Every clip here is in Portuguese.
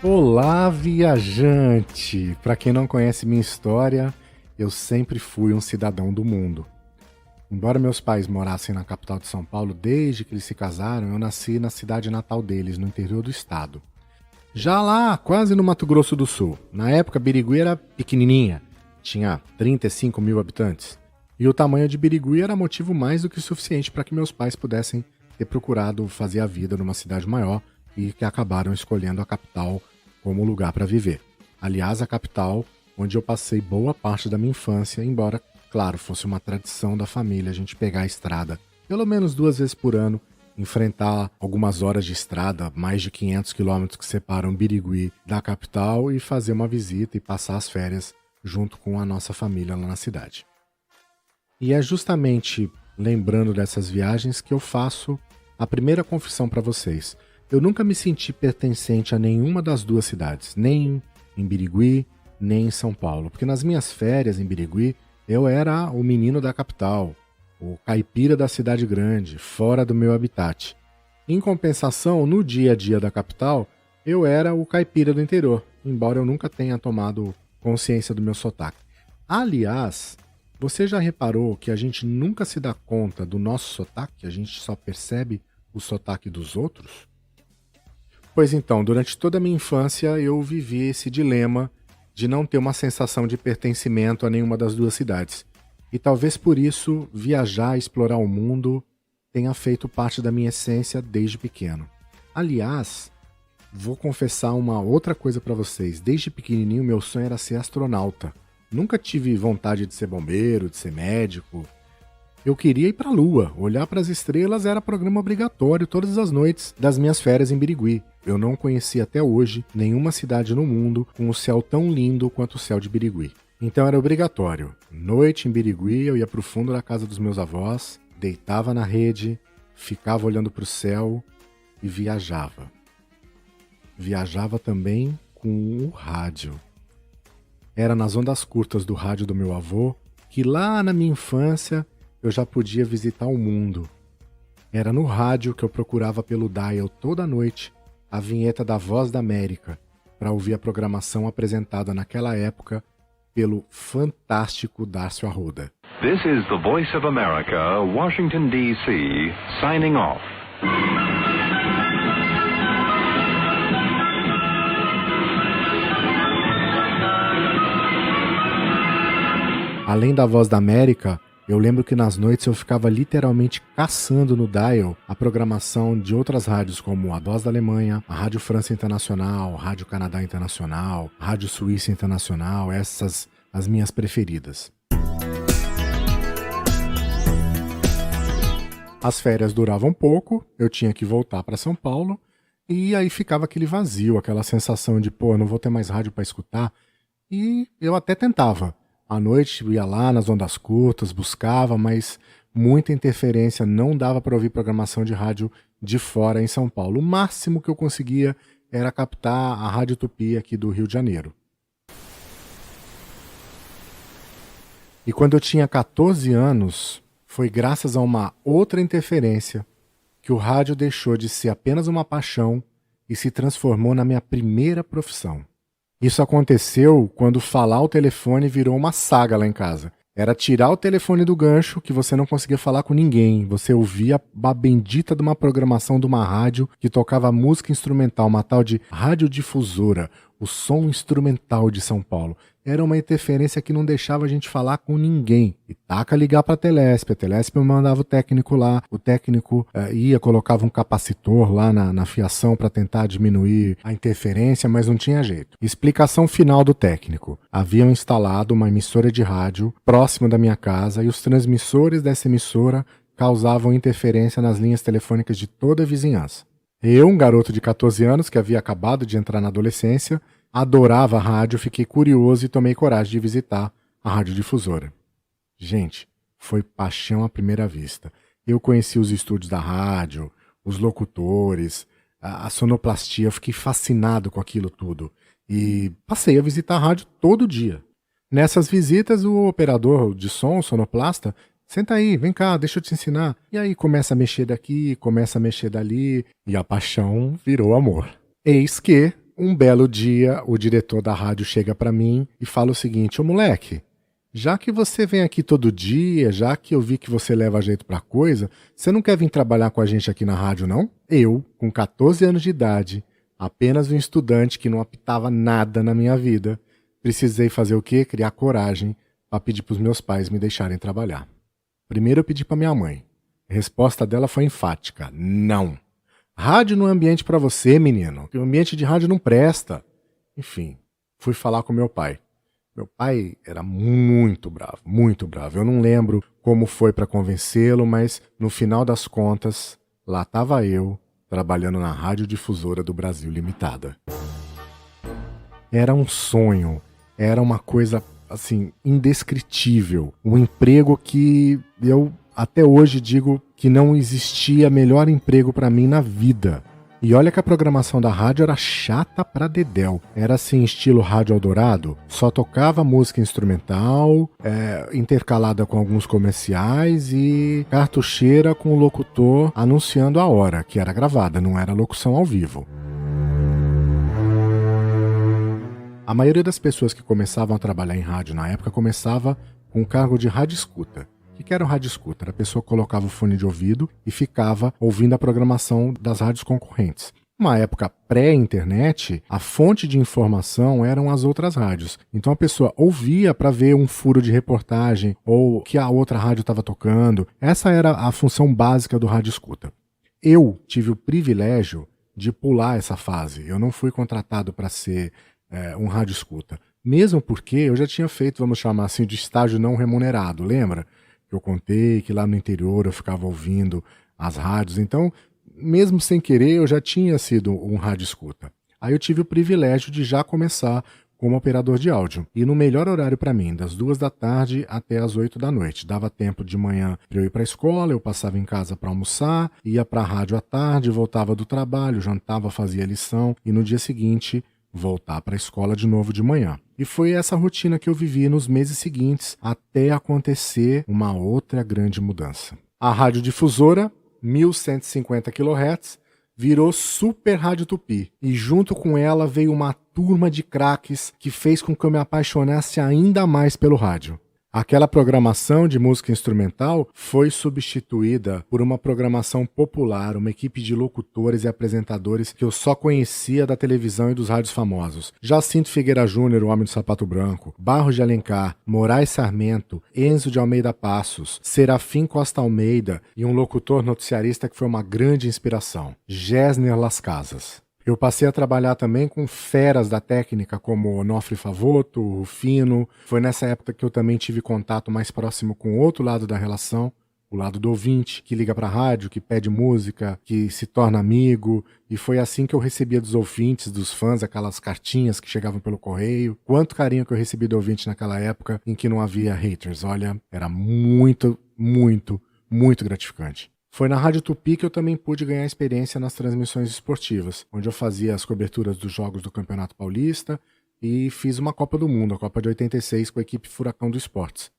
Olá, viajante! Para quem não conhece minha história, eu sempre fui um cidadão do mundo. Embora meus pais morassem na capital de São Paulo desde que eles se casaram, eu nasci na cidade natal deles, no interior do estado. Já lá, quase no Mato Grosso do Sul. Na época, Birigui era pequenininha, tinha 35 mil habitantes. E o tamanho de Birigui era motivo mais do que suficiente para que meus pais pudessem ter procurado fazer a vida numa cidade maior e que acabaram escolhendo a capital como lugar para viver. Aliás, a capital onde eu passei boa parte da minha infância, embora, claro, fosse uma tradição da família a gente pegar a estrada pelo menos 2 vezes por ano, enfrentar algumas horas de estrada, mais de 500 quilômetros que separam Birigui da capital e fazer uma visita e passar as férias junto com a nossa família lá na cidade. E é justamente lembrando dessas viagens que eu faço a primeira confissão para vocês. Eu nunca me senti pertencente a nenhuma das duas cidades, nem em Birigui, nem em São Paulo. Porque nas minhas férias em Birigui, eu era o menino da capital, o caipira da cidade grande, fora do meu habitat. Em compensação, no dia a dia da capital, eu era o caipira do interior, embora eu nunca tenha tomado consciência do meu sotaque. Aliás, você já reparou que a gente nunca se dá conta do nosso sotaque? A gente só percebe o sotaque dos outros? Pois então, durante toda a minha infância eu vivi esse dilema de não ter uma sensação de pertencimento a nenhuma das duas cidades. E talvez por isso viajar e explorar o mundo tenha feito parte da minha essência desde pequeno. Aliás, vou confessar uma outra coisa para vocês. Desde pequenininho meu sonho era ser astronauta. Nunca tive vontade de ser bombeiro, de ser médico. Eu queria ir para a Lua, olhar para as estrelas era programa obrigatório todas as noites das minhas férias em Birigui. Eu não conheci até hoje nenhuma cidade no mundo com o céu tão lindo quanto o céu de Birigui. Então era obrigatório. Noite em Birigui eu ia para o fundo da casa dos meus avós, deitava na rede, ficava olhando para o céu e viajava. Viajava também com o rádio. Era nas ondas curtas do rádio do meu avô que lá na minha infância eu já podia visitar o mundo. Era no rádio que eu procurava pelo dial toda noite a vinheta da Voz da América para ouvir a programação apresentada naquela época pelo fantástico Darcio Arruda. This is the Voice of America, Washington, D.C., signing off. Além da Voz da América, eu lembro que nas noites eu ficava literalmente caçando no dial a programação de outras rádios como a Voz da Alemanha, a Rádio França Internacional, a Rádio Canadá Internacional, a Rádio Suíça Internacional, essas as minhas preferidas. As férias duravam pouco, eu tinha que voltar para São Paulo e aí ficava aquele vazio, aquela sensação de, não vou ter mais rádio para escutar. E eu até tentava. À noite ia lá nas ondas curtas, buscava, mas muita interferência, não dava para ouvir programação de rádio de fora em São Paulo. O máximo que eu conseguia era captar a Rádio Tupi aqui do Rio de Janeiro. E quando eu tinha 14 anos, foi graças a uma outra interferência que o rádio deixou de ser apenas uma paixão e se transformou na minha primeira profissão. Isso aconteceu quando falar ao telefone virou uma saga lá em casa. Era tirar o telefone do gancho que você não conseguia falar com ninguém. Você ouvia a bendita de uma programação de uma rádio que tocava música instrumental, uma tal de radiodifusora, o som instrumental de São Paulo. Era uma interferência que não deixava a gente falar com ninguém. E taca ligar para a Telesp mandava o técnico lá, o técnico colocava um capacitor lá na fiação para tentar diminuir a interferência, mas não tinha jeito. Explicação final do técnico. Haviam instalado uma emissora de rádio próximo da minha casa e os transmissores dessa emissora causavam interferência nas linhas telefônicas de toda a vizinhança. Eu, um garoto de 14 anos que havia acabado de entrar na adolescência, adorava a rádio, fiquei curioso e tomei coragem de visitar a radiodifusora. Gente, foi paixão à primeira vista. Eu conheci os estúdios da rádio, os locutores, a sonoplastia, eu fiquei fascinado com aquilo tudo. E passei a visitar a rádio todo dia. Nessas visitas, o operador de som, o sonoplasta, senta aí, vem cá, deixa eu te ensinar. E aí começa a mexer daqui, começa a mexer dali, e a paixão virou amor. Eis que, Um belo dia, o diretor da rádio chega para mim e fala o seguinte: ô moleque, já que você vem aqui todo dia, já que eu vi que você leva jeito pra coisa, você não quer vir trabalhar com a gente aqui na rádio, não? Eu, com 14 anos de idade, apenas um estudante que não apitava nada na minha vida, precisei fazer o quê? Criar coragem para pedir pros meus pais me deixarem trabalhar. Primeiro eu pedi pra minha mãe. A resposta dela foi enfática: não. Rádio não é ambiente pra você, menino. O ambiente de rádio não presta. Enfim, fui falar com meu pai. Meu pai era muito bravo, muito bravo. Eu não lembro como foi para convencê-lo, mas no final das contas, lá estava eu, trabalhando na Radiodifusora do Brasil Limitada. Era um sonho, era uma coisa, assim, indescritível. Um emprego que eu até hoje digo que não existia melhor emprego para mim na vida. E olha que a programação da rádio era chata pra dedéu. Era assim, estilo Rádio Eldorado. Só tocava música instrumental, intercalada com alguns comerciais e cartucheira com o locutor anunciando a hora, que era gravada, não era locução ao vivo. A maioria das pessoas que começavam a trabalhar em rádio na época começava com o cargo de rádio escuta. O que era um rádio escuta? A pessoa colocava o fone de ouvido e ficava ouvindo a programação das rádios concorrentes. Numa época pré-internet, a fonte de informação eram as outras rádios. Então a pessoa ouvia para ver um furo de reportagem ou o que a outra rádio estava tocando. Essa era a função básica do rádio escuta. Eu tive o privilégio de pular essa fase. Eu não fui contratado para ser um rádio escuta. Mesmo porque eu já tinha feito, vamos chamar assim, de estágio não remunerado, lembra? Eu contei que lá no interior eu ficava ouvindo as rádios, então, mesmo sem querer, eu já tinha sido um rádio escuta. Aí eu tive o privilégio de já começar como operador de áudio. E no melhor horário para mim, das 2 da tarde até as 8 da noite. Dava tempo de manhã para eu ir para a escola, eu passava em casa para almoçar, ia para a rádio à tarde, voltava do trabalho, jantava, fazia lição e no dia seguinte voltar para a escola de novo de manhã. E foi essa rotina que eu vivi nos meses seguintes até acontecer uma outra grande mudança. A radiodifusora, 1150 kHz, virou Super Rádio Tupi. E junto com ela veio uma turma de craques que fez com que eu me apaixonasse ainda mais pelo rádio. Aquela programação de música instrumental foi substituída por uma programação popular, uma equipe de locutores e apresentadores que eu só conhecia da televisão e dos rádios famosos. Jacinto Figueira Júnior, o Homem do Sapato Branco, Barros de Alencar, Moraes Sarmento, Enzo de Almeida Passos, Serafim Costa Almeida e um locutor noticiarista que foi uma grande inspiração, Gésner Las Casas. Eu passei a trabalhar também com feras da técnica como Onofre Favoto, Rufino. Foi nessa época que eu também tive contato mais próximo com o outro lado da relação, o lado do ouvinte, que liga para a rádio, que pede música, que se torna amigo. E foi assim que eu recebia dos ouvintes, dos fãs, aquelas cartinhas que chegavam pelo correio. Quanto carinho que eu recebi do ouvinte naquela época em que não havia haters. Olha, era muito, muito, muito gratificante. Foi na Rádio Tupi que eu também pude ganhar experiência nas transmissões esportivas, onde eu fazia as coberturas dos jogos do Campeonato Paulista e fiz uma Copa do Mundo, a Copa de 86, com a equipe Furacão do Esportes.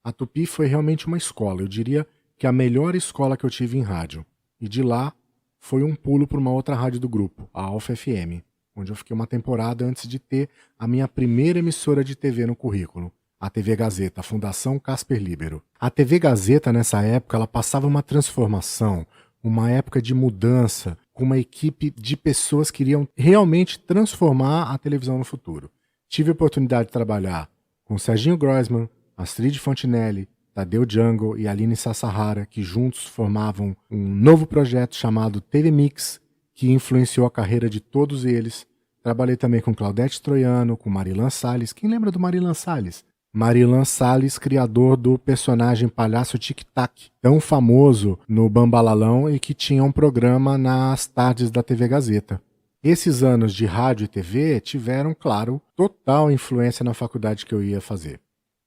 A Tupi foi realmente uma escola, eu diria que a melhor escola que eu tive em rádio. E de lá foi um pulo para uma outra rádio do grupo, a Alfa FM, onde eu fiquei uma temporada antes de ter a minha primeira emissora de TV no currículo. A TV Gazeta, a Fundação Casper Libero. A TV Gazeta, nessa época, ela passava uma transformação, uma época de mudança, com uma equipe de pessoas que iriam realmente transformar a televisão no futuro. Tive a oportunidade de trabalhar com Serginho Groisman, Astrid Fontinelli, Tadeu Django e Aline Sassahara, que juntos formavam um novo projeto chamado TV Mix, que influenciou a carreira de todos eles. Trabalhei também com Claudete Troiano, com Marilan Salles. Quem lembra do Marilan Salles? Marilan Salles, criador do personagem Palhaço Tic Tac, tão famoso no Bambalalão e que tinha um programa nas tardes da TV Gazeta. Esses anos de rádio e TV tiveram, claro, total influência na faculdade que eu ia fazer.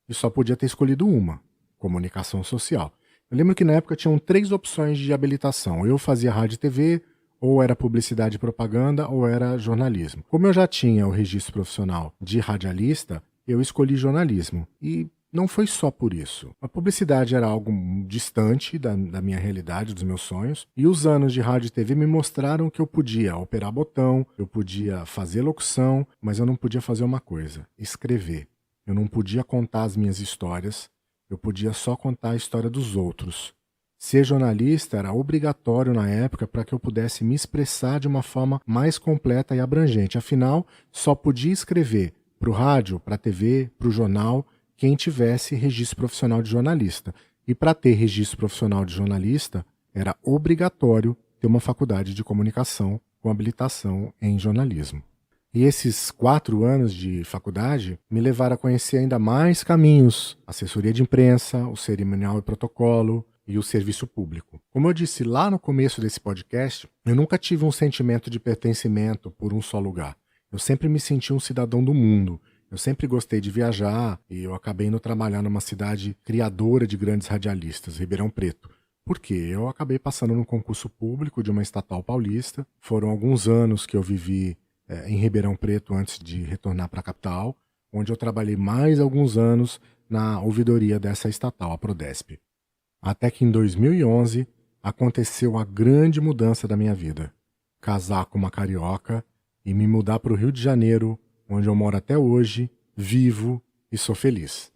E só podia ter escolhido uma, comunicação social. Eu lembro que na época tinham 3 opções de habilitação. Eu fazia rádio e TV, ou era publicidade e propaganda, ou era jornalismo. Como eu já tinha o registro profissional de radialista, eu escolhi jornalismo. E não foi só por isso. A publicidade era algo distante da minha realidade, dos meus sonhos, e os anos de rádio e TV me mostraram que eu podia operar botão, eu podia fazer locução, mas eu não podia fazer uma coisa: escrever. Eu não podia contar as minhas histórias, eu podia só contar a história dos outros. Ser jornalista era obrigatório na época para que eu pudesse me expressar de uma forma mais completa e abrangente. Afinal, só podia escrever para o rádio, para a TV, para o jornal, quem tivesse registro profissional de jornalista. E para ter registro profissional de jornalista, era obrigatório ter uma faculdade de comunicação com habilitação em jornalismo. E esses 4 anos de faculdade me levaram a conhecer ainda mais caminhos: assessoria de imprensa, o cerimonial e protocolo e o serviço público. Como eu disse lá no começo desse podcast, eu nunca tive um sentimento de pertencimento por um só lugar. Eu sempre me senti um cidadão do mundo. Eu sempre gostei de viajar e eu acabei indo trabalhar numa cidade criadora de grandes radialistas, Ribeirão Preto. Por quê? Eu acabei passando num concurso público de uma estatal paulista. Foram alguns anos que eu vivi em Ribeirão Preto antes de retornar para a capital, onde eu trabalhei mais alguns anos na ouvidoria dessa estatal, a Prodesp. Até que em 2011 aconteceu a grande mudança da minha vida: casar com uma carioca e me mudar para o Rio de Janeiro, onde eu moro até hoje, vivo e sou feliz.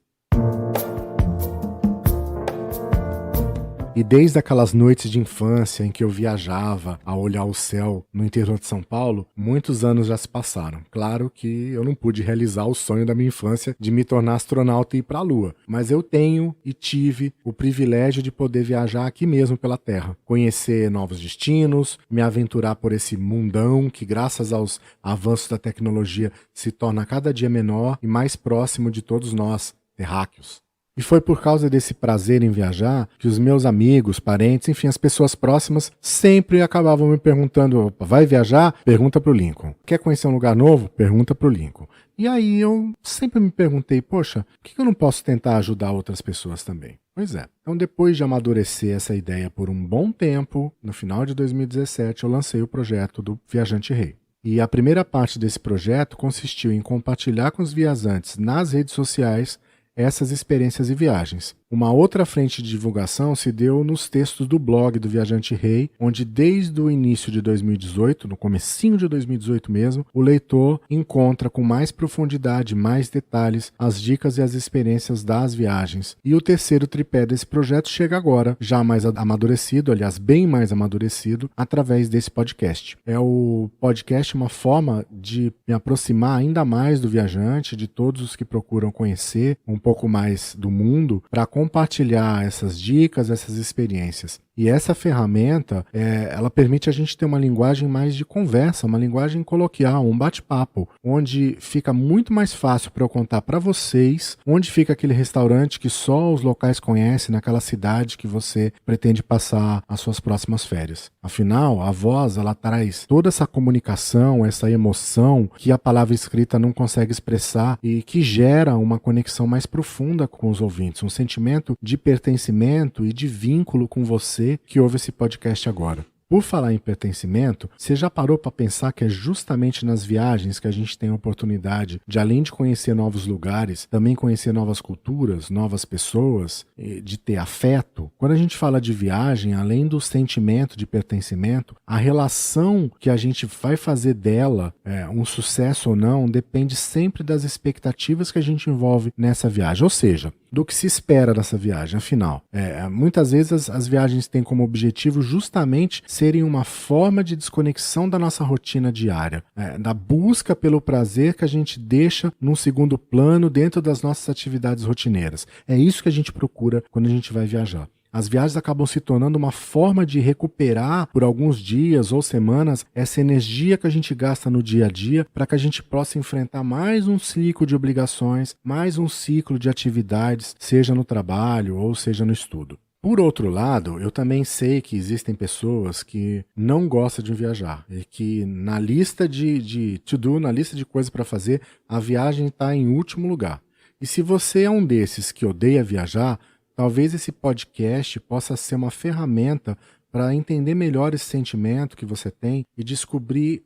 E desde aquelas noites de infância em que eu viajava a olhar o céu no interior de São Paulo, muitos anos já se passaram. Claro que eu não pude realizar o sonho da minha infância de me tornar astronauta e ir para a Lua, mas eu tenho e tive o privilégio de poder viajar aqui mesmo pela Terra, conhecer novos destinos, me aventurar por esse mundão que, graças aos avanços da tecnologia, se torna cada dia menor e mais próximo de todos nós, terráqueos. E foi por causa desse prazer em viajar que os meus amigos, parentes, enfim, as pessoas próximas sempre acabavam me perguntando: opa, vai viajar? Pergunta pro Lincoln. Quer conhecer um lugar novo? Pergunta pro Lincoln. E aí eu sempre me perguntei: poxa, por que eu não posso tentar ajudar outras pessoas também? Pois é. Então, depois de amadurecer essa ideia por um bom tempo, no final de 2017 eu lancei o projeto do Viajante Rei. E a primeira parte desse projeto consistiu em compartilhar com os viajantes nas redes sociais essas experiências e viagens. Uma outra frente de divulgação se deu nos textos do blog do Viajante Rei, onde desde o início de 2018, no comecinho de 2018 mesmo, o leitor encontra com mais profundidade, mais detalhes, as dicas e as experiências das viagens. E o terceiro tripé desse projeto chega agora, já mais amadurecido, aliás, bem mais amadurecido, através desse podcast. É o podcast uma forma de me aproximar ainda mais do viajante, de todos os que procuram conhecer um pouco mais do mundo, para compartilhar essas dicas, essas experiências. E essa ferramenta, ela permite a gente ter uma linguagem mais de conversa, uma linguagem coloquial, um bate-papo, onde fica muito mais fácil para eu contar para vocês onde fica aquele restaurante que só os locais conhecem naquela cidade que você pretende passar as suas próximas férias. Afinal, a voz, ela traz toda essa comunicação, essa emoção que a palavra escrita não consegue expressar e que gera uma conexão mais profunda com os ouvintes, um sentimento de pertencimento e de vínculo com você que ouve esse podcast agora. Por falar em pertencimento, você já parou para pensar que é justamente nas viagens que a gente tem a oportunidade de, além de conhecer novos lugares, também conhecer novas culturas, novas pessoas, de ter afeto? Quando a gente fala de viagem, além do sentimento de pertencimento, a relação que a gente vai fazer dela, um sucesso ou não, depende sempre das expectativas que a gente envolve nessa viagem, ou seja, do que se espera dessa viagem. Afinal, muitas vezes as viagens têm como objetivo justamente serem uma forma de desconexão da nossa rotina diária, da busca pelo prazer que a gente deixa num segundo plano dentro das nossas atividades rotineiras. É isso que a gente procura quando a gente vai viajar. As viagens acabam se tornando uma forma de recuperar por alguns dias ou semanas essa energia que a gente gasta no dia a dia para que a gente possa enfrentar mais um ciclo de obrigações, mais um ciclo de atividades, seja no trabalho ou seja no estudo. Por outro lado, eu também sei que existem pessoas que não gostam de viajar e que na lista de to-do, na lista de coisas para fazer, a viagem está em último lugar. E se você é um desses que odeia viajar, talvez esse podcast possa ser uma ferramenta para entender melhor esse sentimento que você tem e descobrir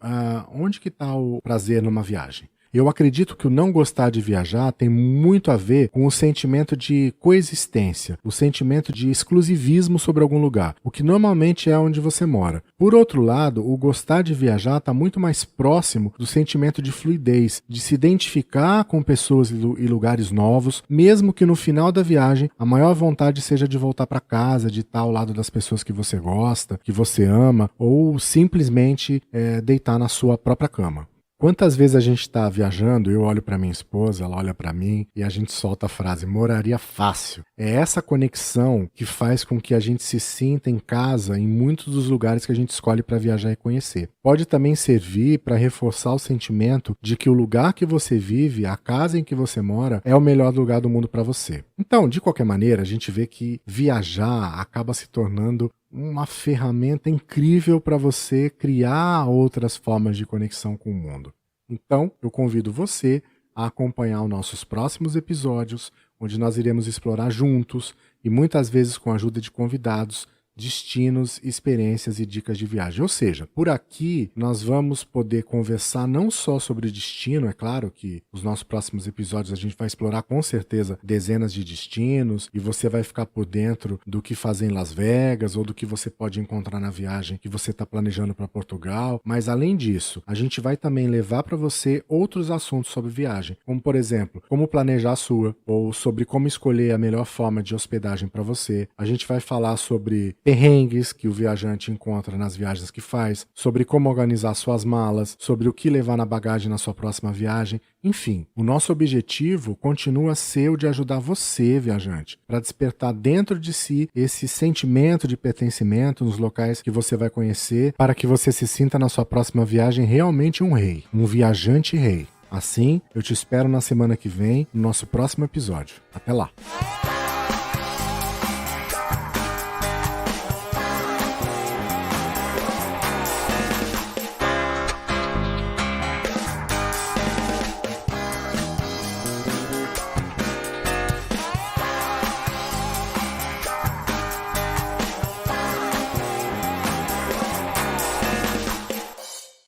onde que está o prazer numa viagem. Eu acredito que o não gostar de viajar tem muito a ver com o sentimento de coexistência, o sentimento de exclusivismo sobre algum lugar, o que normalmente é onde você mora. Por outro lado, o gostar de viajar está muito mais próximo do sentimento de fluidez, de se identificar com pessoas e lugares novos, mesmo que no final da viagem a maior vontade seja de voltar para casa, de estar ao lado das pessoas que você gosta, que você ama, ou simplesmente deitar na sua própria cama. Quantas vezes a gente está viajando, eu olho para minha esposa, ela olha para mim e a gente solta a frase, moraria fácil. É essa conexão que faz com que a gente se sinta em casa em muitos dos lugares que a gente escolhe para viajar e conhecer. Pode também servir para reforçar o sentimento de que o lugar que você vive, a casa em que você mora, é o melhor lugar do mundo para você. Então, de qualquer maneira, a gente vê que viajar acaba se tornando uma ferramenta incrível para você criar outras formas de conexão com o mundo. Então, eu convido você a acompanhar os nossos próximos episódios, onde nós iremos explorar juntos e muitas vezes com a ajuda de convidados, destinos, experiências e dicas de viagem. Ou seja, por aqui nós vamos poder conversar não só sobre destino, é claro que os nossos próximos episódios a gente vai explorar com certeza dezenas de destinos e você vai ficar por dentro do que fazer em Las Vegas ou do que você pode encontrar na viagem que você está planejando para Portugal, mas além disso, a gente vai também levar para você outros assuntos sobre viagem, como por exemplo, como planejar a sua, ou sobre como escolher a melhor forma de hospedagem para você. A gente vai falar sobre perrengues que o viajante encontra nas viagens que faz, sobre como organizar suas malas, sobre o que levar na bagagem na sua próxima viagem. Enfim, o nosso objetivo continua a ser o de ajudar você, viajante, para despertar dentro de si esse sentimento de pertencimento nos locais que você vai conhecer, para que você se sinta na sua próxima viagem realmente um rei, um viajante rei. Assim, eu te espero na semana que vem, no nosso próximo episódio. Até lá!